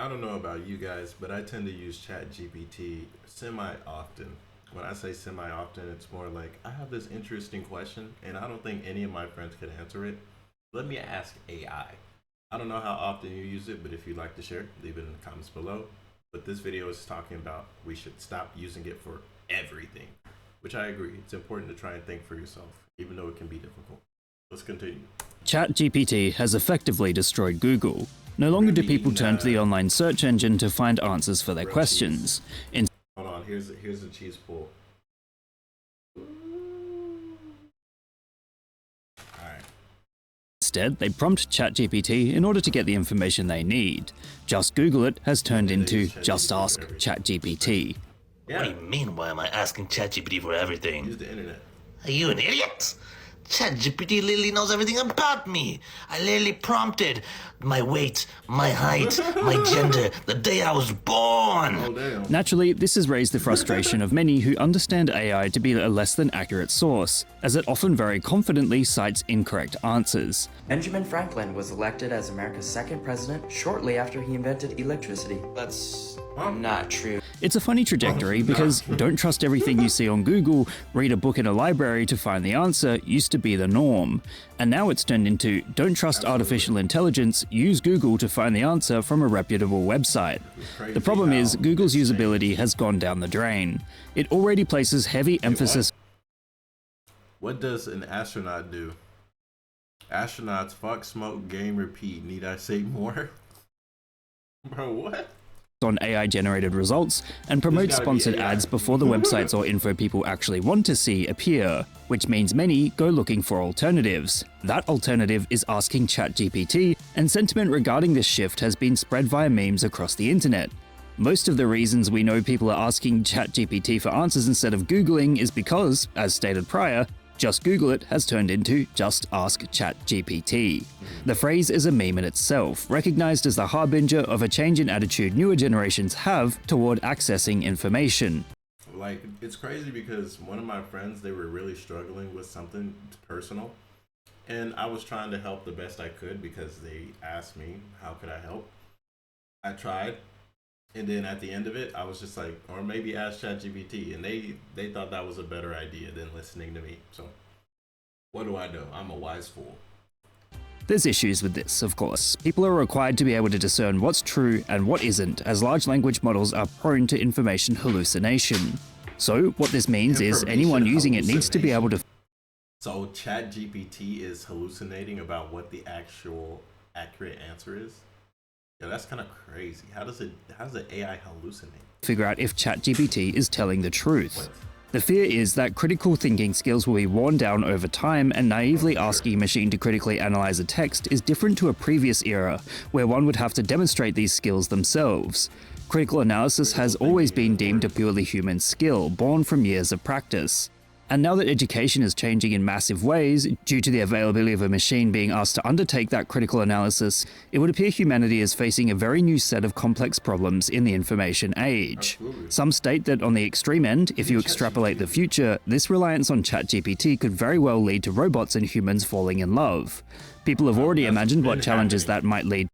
I don't know about you guys, but I tend to use ChatGPT semi-often. When I say semi-often, it's more like I have this interesting question and I don't think any of my friends could answer it. Let me ask AI. I don't know how often you use it, but if you'd like to share, leave it in the comments below. But this video is talking about we should stop using it for everything, which I agree. It's important to try and think for yourself, even though it can be difficult. Let's continue. ChatGPT has effectively destroyed Google. No longer do people turn to the online search engine to find answers for their questions. Hold on, here's the cheese pull. Instead, they prompt ChatGPT in order to get the information they need. Just Google it has turned into Just Ask ChatGPT. Yeah. What do you mean, why am I asking ChatGPT for everything? Use the internet. Are you an idiot? ChatGPT literally knows everything about me. I literally prompted my weight, my height, my gender, the day I was born. Oh, damn. Naturally, this has raised the frustration of many who understand AI to be a less than accurate source, as it often very confidently cites incorrect answers. Benjamin Franklin was elected as America's second president shortly after he invented electricity. That's not true. It's a funny trajectory because don't trust everything you see on Google, read a book in a library to find the answer used to be the norm. And now it's turned into don't trust artificial intelligence, use Google to find the answer from a reputable website. The problem is Google's usability has gone down the drain. It already places heavy emphasis. What does an astronaut do? Astronauts fuck, smoke, game, repeat. Need I say more? Bro, what? On AI-generated results and promote sponsored ads before the websites or info people actually want to see appear, which means many go looking for alternatives. That alternative is asking ChatGPT, and sentiment regarding this shift has been spread via memes across the internet. Most of the reasons we know people are asking ChatGPT for answers instead of Googling is because, as stated prior, Just Google it has turned into Just Ask ChatGPT. The phrase is a meme in itself, recognized as the harbinger of a change in attitude newer generations have toward accessing information. Like, it's crazy because one of my friends, they were really struggling with something personal. And I was trying to help the best I could because they asked me, how could I help? I tried. And then at the end of it, I was just like, or maybe ask ChatGPT. And they thought that was a better idea than listening to me. So what do I do? I'm a wise fool. There's issues with this, of course. People are required to be able to discern what's true and what isn't, as large language models are prone to information hallucination. So what this means is anyone using it needs to be able to... So ChatGPT is hallucinating about what the actual accurate answer is? Yeah, that's kind of crazy. How does the AI hallucinate? Figure out if ChatGPT is telling the truth. The fear is that critical thinking skills will be worn down over time, and naively asking a machine to critically analyze a text is different to a previous era, where one would have to demonstrate these skills themselves. Critical analysis has always been deemed a purely human skill, born from years of practice. And now that education is changing in massive ways, due to the availability of a machine being asked to undertake that critical analysis, it would appear humanity is facing a very new set of complex problems in the information age. Some state that on the extreme end, if you extrapolate the future, this reliance on ChatGPT could very well lead to robots and humans falling in love. People have already imagined what challenges that might lead.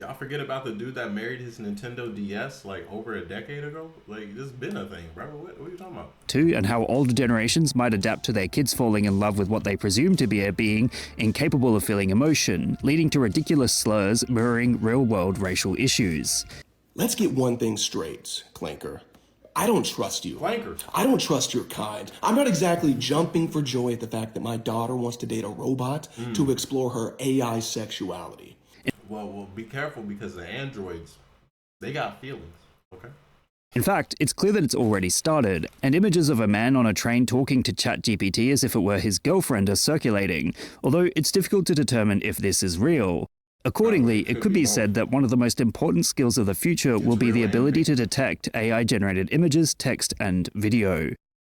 Y'all forget about the dude that married his Nintendo DS like over a decade ago? Like, this has been a thing, bro. What are you talking about? Too, and how older generations might adapt to their kids falling in love with what they presume to be a being incapable of feeling emotion, leading to ridiculous slurs mirroring real-world racial issues. Let's get one thing straight, Clanker. I don't trust you. Clanker. I don't trust your kind. I'm not exactly jumping for joy at the fact that my daughter wants to date a robot to explore her AI sexuality. Well, be careful because the androids, they got feelings, okay? In fact, it's clear that it's already started, and images of a man on a train talking to ChatGPT as if it were his girlfriend are circulating, although it's difficult to determine if this is real. Accordingly, it could be said that one of the most important skills of the future will be the ability to detect AI-generated images, text, and video.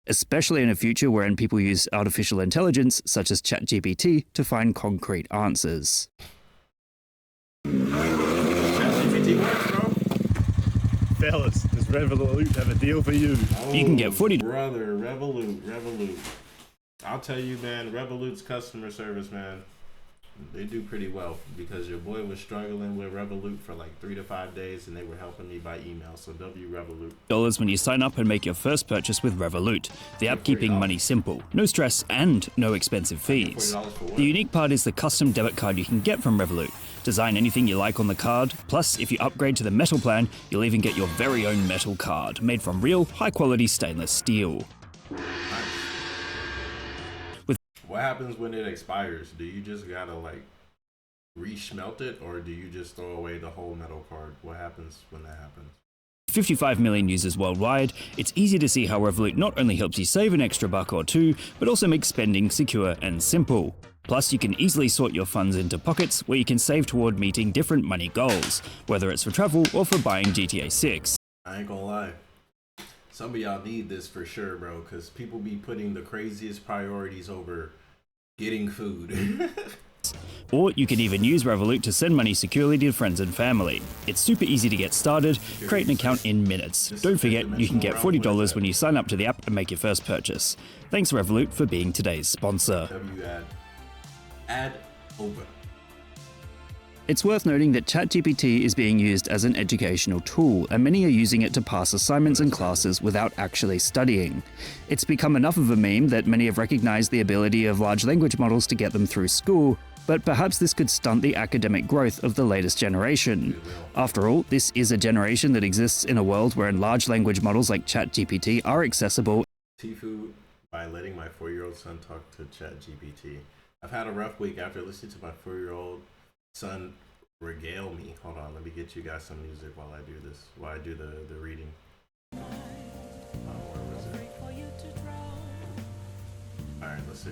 Especially in a future wherein people use artificial intelligence, such as ChatGPT, to find concrete answers. ChatGPT works, bro. Fellas, does Revolut have a deal for you? You can get footage. Brother, Revolut. I'll tell you, man, Revolut's customer service, man. They do pretty well because your boy was struggling with Revolut for like 3 to 5 days, and they were helping me by email. So W Revolut. Dollars when you sign up and make your first purchase with Revolut, the app keeping money simple, no stress and no expensive fees. $40 for what? The unique part is the custom debit card you can get from Revolut. Design anything you like on the card, plus if you upgrade to the metal plan, you'll even get your very own metal card, made from real, high-quality stainless steel. What happens when it expires? Do you just gotta like re-smelt it, or do you just throw away the whole metal card? What happens when that happens? 55 million users worldwide, it's easy to see how Revolut not only helps you save an extra buck or two, but also makes spending secure and simple. Plus, you can easily sort your funds into pockets where you can save toward meeting different money goals, whether it's for travel or for buying GTA 6. I ain't gonna lie. Some of y'all need this for sure, bro, because people be putting the craziest priorities over getting food. Or you can even use Revolut to send money securely to friends and family. It's super easy to get started, create an account in minutes. Don't forget, you can get $40 when you sign up to the app and make your first purchase. Thanks Revolut for being today's sponsor. Ad over. It's worth noting that ChatGPT is being used as an educational tool, and many are using it to pass assignments and classes without actually studying. It's become enough of a meme that many have recognized the ability of large language models to get them through school, but perhaps this could stunt the academic growth of the latest generation. After all, this is a generation that exists in a world wherein large language models like ChatGPT are accessible. Seafood by letting my 4-year-old son talk to ChatGPT. I've had a rough week after listening to my 4-year-old son regale me. Hold on, let me get you guys some music while I do this, while I do the reading. Where was it? Alright, let's see.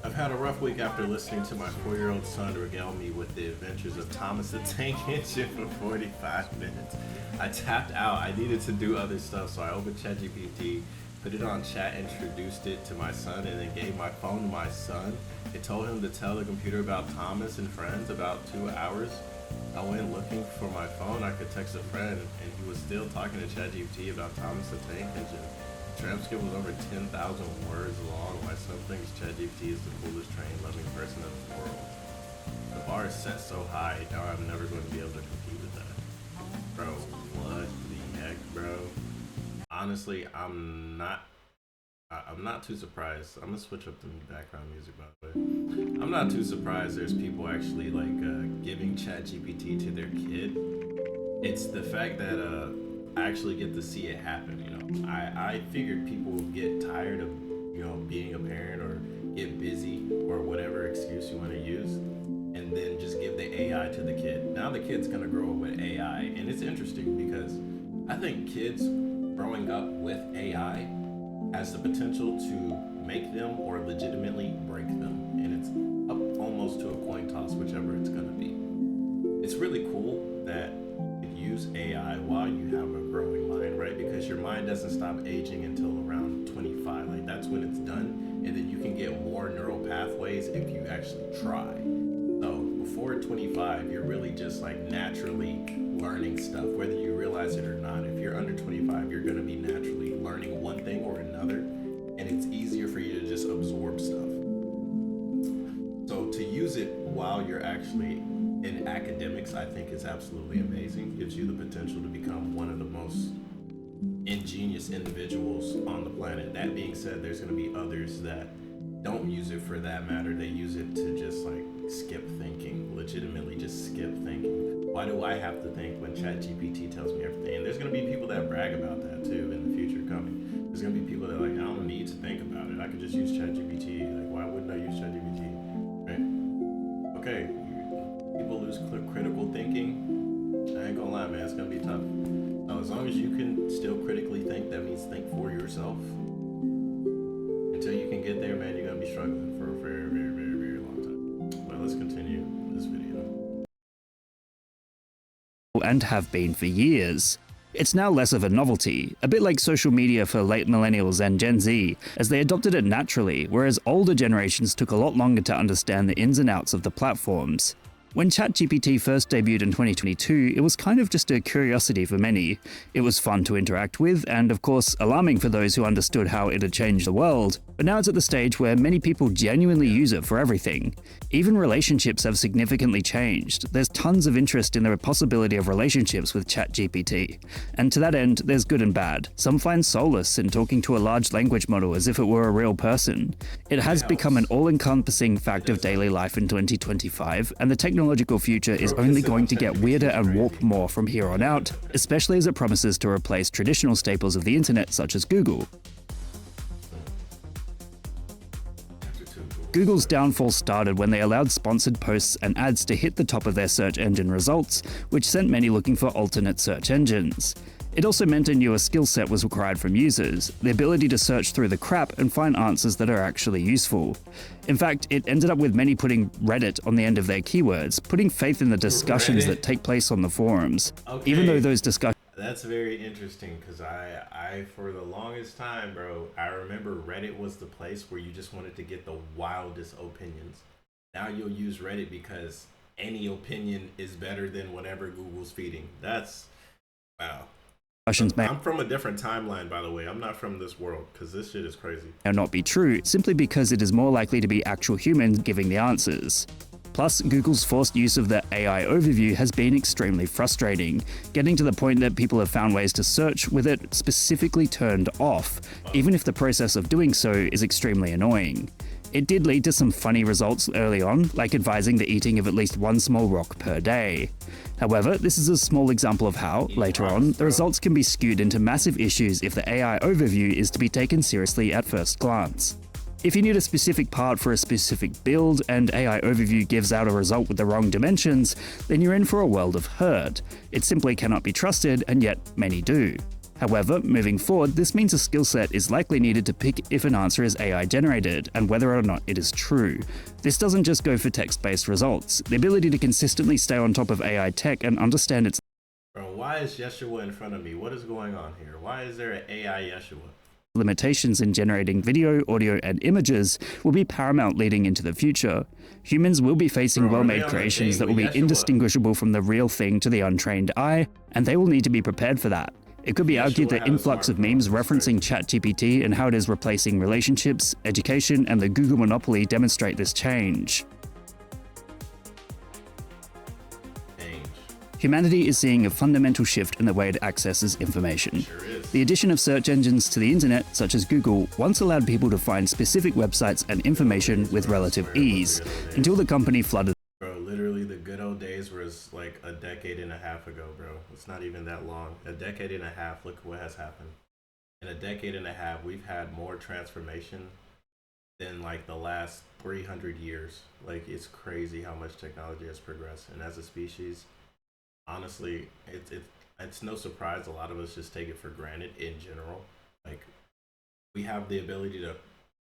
I've had a rough week after listening to my 4-year-old son regale me with the adventures of Thomas the Tank Engine for 45 minutes. I tapped out. I needed to do other stuff, so I opened ChatGPT, put it on chat, introduced it to my son, and then gave my phone to my son. It told him to tell the computer about Thomas and Friends about 2 hours. I went looking for my phone. I could text a friend, and he was still talking to ChatGPT about Thomas the Tank Engine. The transcript was over 10,000 words long. My son thinks ChatGPT is the coolest train-loving person in the world. The bar is set so high, now I'm never going to be able to compete with that. Bro, what the heck, bro? Honestly, I'm not too surprised. I'm gonna switch up the background music, by the way. I'm not too surprised there's people actually like giving ChatGPT to their kid. It's the fact that I actually get to see it happen. You know, I figured people would get tired of, you know, being a parent or get busy or whatever excuse you want to use, and then just give the AI to the kid. Now the kid's gonna grow up with AI, and it's interesting because I think kids growing up with AI has the potential to make them or legitimately break them, and it's up almost to a coin toss, whichever it's gonna be. It's really cool that you use AI while you have a growing mind, right? Because your mind doesn't stop aging until around 25. Like, that's when it's done, and then you can get more neural pathways if you actually try. So before 25, you're really just like naturally learning stuff, whether you realize it or not. If you're under 25, you're going to be naturally learning one thing or another, and it's easier for you to just absorb stuff. So to use it while you're actually in academics, I think is absolutely amazing. Gives you the potential to become one of the most ingenious individuals on the planet. That being said, there's going to be others that don't use it for that matter. They use it to just like skip thinking, legitimately just skip thinking. Why do I have to think when ChatGPT tells me everything? And there's going to be people that brag about that too in the future coming. There's going to be people that are like, I don't need to think about it. I could just use ChatGPT. Like, why wouldn't I use ChatGPT? Right? Okay, people lose critical thinking. I ain't gonna lie, man, it's gonna be tough. So as long as you can still critically think, that means think for yourself. Until you can get there, man, you're gonna be struggling for a very, very, very, very long time. But let's continue this video. And have been for years. It's now less of a novelty, a bit like social media for late millennials and Gen Z, as they adopted it naturally, whereas older generations took a lot longer to understand the ins and outs of the platforms. When ChatGPT first debuted in 2022, it was kind of just a curiosity for many. It was fun to interact with, and of course, alarming for those who understood how it had changed the world. But now it's at the stage where many people genuinely use it for everything. Even relationships have significantly changed. There's tons of interest in the possibility of relationships with ChatGPT. And to that end, there's good and bad. Some find solace in talking to a large language model as if it were a real person. It has become an all-encompassing fact of daily life in 2025, and the technological future is only going to get weirder and warp more from here on out, especially as it promises to replace traditional staples of the internet such as Google. Google's downfall started when they allowed sponsored posts and ads to hit the top of their search engine results, which sent many looking for alternate search engines. It also meant a newer skill set was required from users, the ability to search through the crap and find answers that are actually useful. In fact, it ended up with many putting Reddit on the end of their keywords, putting faith in the discussions that take place on the forums. Even though those discussions That's very interesting, because I for the longest time, bro, I remember Reddit was the place where you just wanted to get the wildest opinions. Now you'll use Reddit because any opinion is better than whatever Google's feeding. That's wow. may I'm from a different timeline, by the way. I'm not from this world, because this shit is crazy. not be true, simply because it is more likely to be actual humans giving the answers. Plus, Google's forced use of the AI overview has been extremely frustrating, getting to the point that people have found ways to search with it specifically turned off, even if the process of doing so is extremely annoying. It did lead to some funny results early on, like advising the eating of at least one small rock per day. However, this is a small example of how, later on, the results can be skewed into massive issues if the AI overview is to be taken seriously at first glance. If you need a specific part for a specific build and AI overview gives out a result with the wrong dimensions, then you're in for a world of hurt. It simply cannot be trusted, and yet many do. However, moving forward, this means a skill set is likely needed to pick if an answer is AI generated and whether or not it is true. This doesn't just go for text-based results. The ability to consistently stay on top of AI tech and understand its Bro, why is Yeshua in front of me? What is going on here? Why is there an AI Yeshua? limitations in generating video, audio, and images will be paramount leading into the future. Humans will be facing well-made creations that will be indistinguishable from the real thing to the untrained eye, and they will need to be prepared for that. It could be argued that influx of memes referencing ChatGPT and how it is replacing relationships, education, and the Google monopoly demonstrate this change. Humanity is seeing a fundamental shift in the way it accesses information. The addition of search engines to the internet, such as Google, once allowed people to find specific websites and information with relative ease, until the company flooded. Bro, literally the good old days was like a decade and a half ago, bro. It's not even that long. A decade and a half, look what has happened. In a decade and a half, we've had more transformation than like the last 300 years. Like, it's crazy how much technology has progressed. And as a species, honestly, it's no surprise a lot of us just take it for granted in general. Like, we have the ability to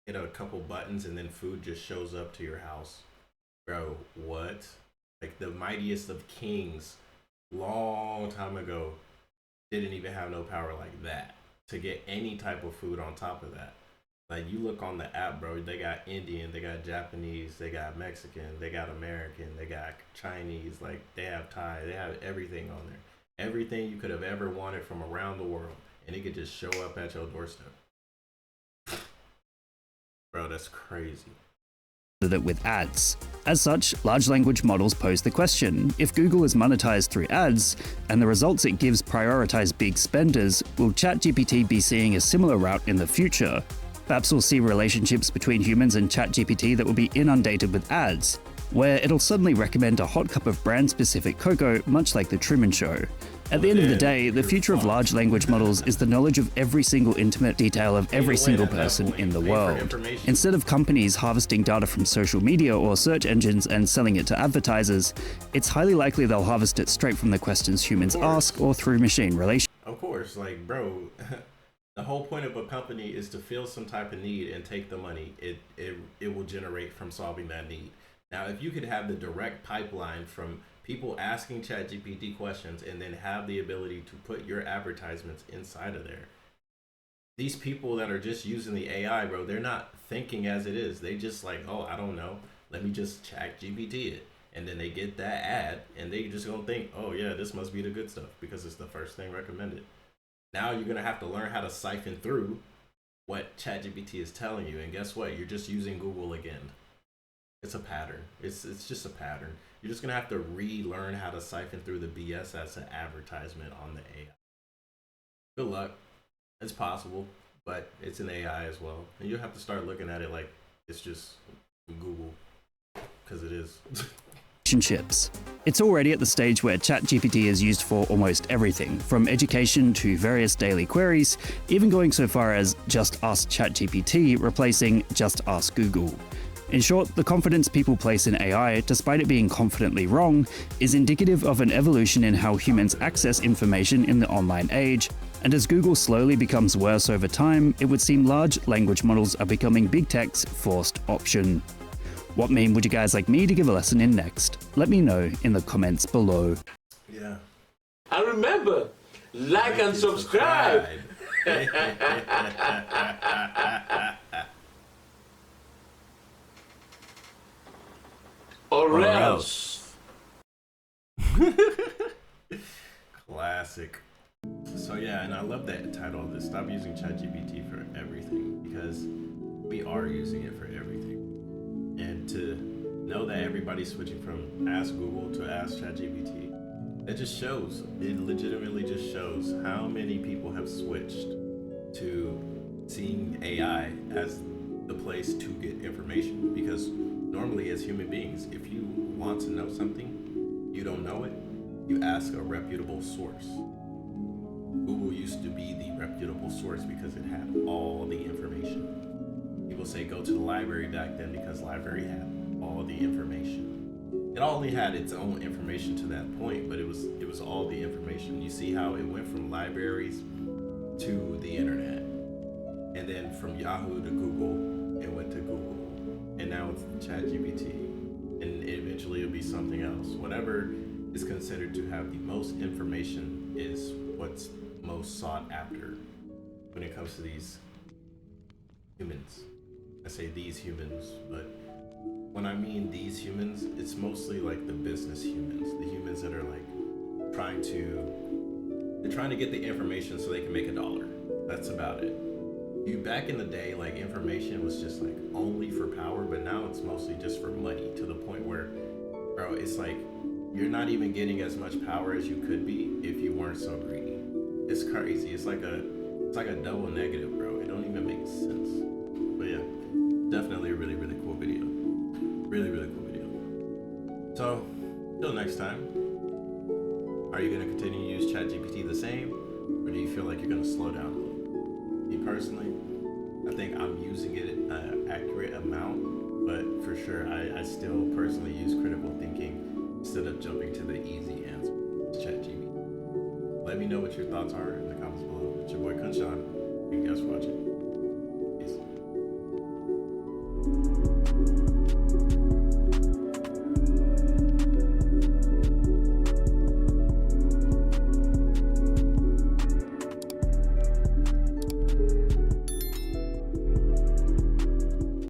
hit a couple buttons and then food just shows up to your house. Bro, what? Like, the mightiest of kings long time ago didn't even have no power like that to get any type of food on top of that. Like, you look on the app, bro, they got Indian, they got Japanese, they got Mexican, they got American, they got Chinese, like, they have Thai, they have everything on there. Everything you could have ever wanted from around the world, and it could just show up at your doorstep. Bro, that's crazy. It with ads. As such, large language models pose the question, if Google is monetized through ads, and the results it gives prioritize big spenders, will ChatGPT be seeing a similar route in the future? Perhaps we'll see relationships between humans and ChatGPT that will be inundated with ads, where it'll suddenly recommend a hot cup of brand-specific cocoa, much like The Truman Show. At the end of the day, the future of large language models is the knowledge of every single intimate detail of every single person in the world. Instead of companies harvesting data from social media or search engines and selling it to advertisers, it's highly likely they'll harvest it straight from the questions humans ask or through machine relations. Of course, like, bro, the whole point of a company is to fill some type of need and take the money it will generate from solving that need. Now, if you could have the direct pipeline from people asking ChatGPT questions and then have the ability to put your advertisements inside of there, these people that are just using the AI, bro, they're not thinking as it is. They just like, oh, I don't know, let me just ChatGPT it. and then they get that ad, and they just gonna think, oh yeah, this must be the good stuff because it's the first thing recommended. Now you're gonna have to learn how to siphon through what ChatGPT is telling you, and guess what? You're just using Google again. It's a pattern. It's just a pattern. You're just gonna have to relearn how to siphon through the BS that's an advertisement on the AI. Good luck. It's possible, but it's an AI as well, and you'll have to start looking at it like it's just Google, because it is. Relationships. It's already at the stage where ChatGPT is used for almost everything, from education to various daily queries, even going so far as Just Ask ChatGPT replacing Just Ask Google. In short, the confidence people place in AI, despite it being confidently wrong, is indicative of an evolution in how humans access information in the online age, and as Google slowly becomes worse over time, it would seem large language models are becoming big tech's forced option. What meme would you guys like me to give a lesson in next? Let me know in the comments below. Yeah. And remember, like and subscribe. Or else. Classic. So yeah, and I love that title of this. Stop using ChatGPT for everything, because we are using it for everything. And to know that everybody's switching from Ask Google to Ask ChatGPT, it just shows, it legitimately just shows how many people have switched to seeing AI as the place to get information. Because normally as human beings, if you want to know something, you don't know it, you ask a reputable source. Google used to be the reputable source because it had all the information. People say go to the library back then because library had all the information. It only had its own information to that point, but it was all the information. You see how it went from libraries to the internet, and then from Yahoo to Google, it went to Google, and now it's ChatGPT, and eventually it'll be something else. Whatever is considered to have the most information is what's most sought after when it comes to these humans. I say these humans, but when I mean these humans, it's mostly like the business humans, the humans that are like trying to get the information so they can make $1. That's about it. Back in the day, like information was just like only for power, but now it's mostly just for money, to the point where, bro, it's like you're not even getting as much power as you could be if you weren't so greedy. It's crazy. It's like a double negative, bro. It don't even make sense. But yeah, definitely a really, really cool video. Really, really cool video. So, till next time, are you going to continue to use ChatGPT the same, or do you feel like you're going to slow down a little? Me personally, I think I'm using it an accurate amount, but for sure, I still personally use critical thinking instead of jumping to the easy answer, ChatGPT. Let me know what your thoughts are in the comments below. It's your boy KhunShawn. Thank you guys for watching. Peace.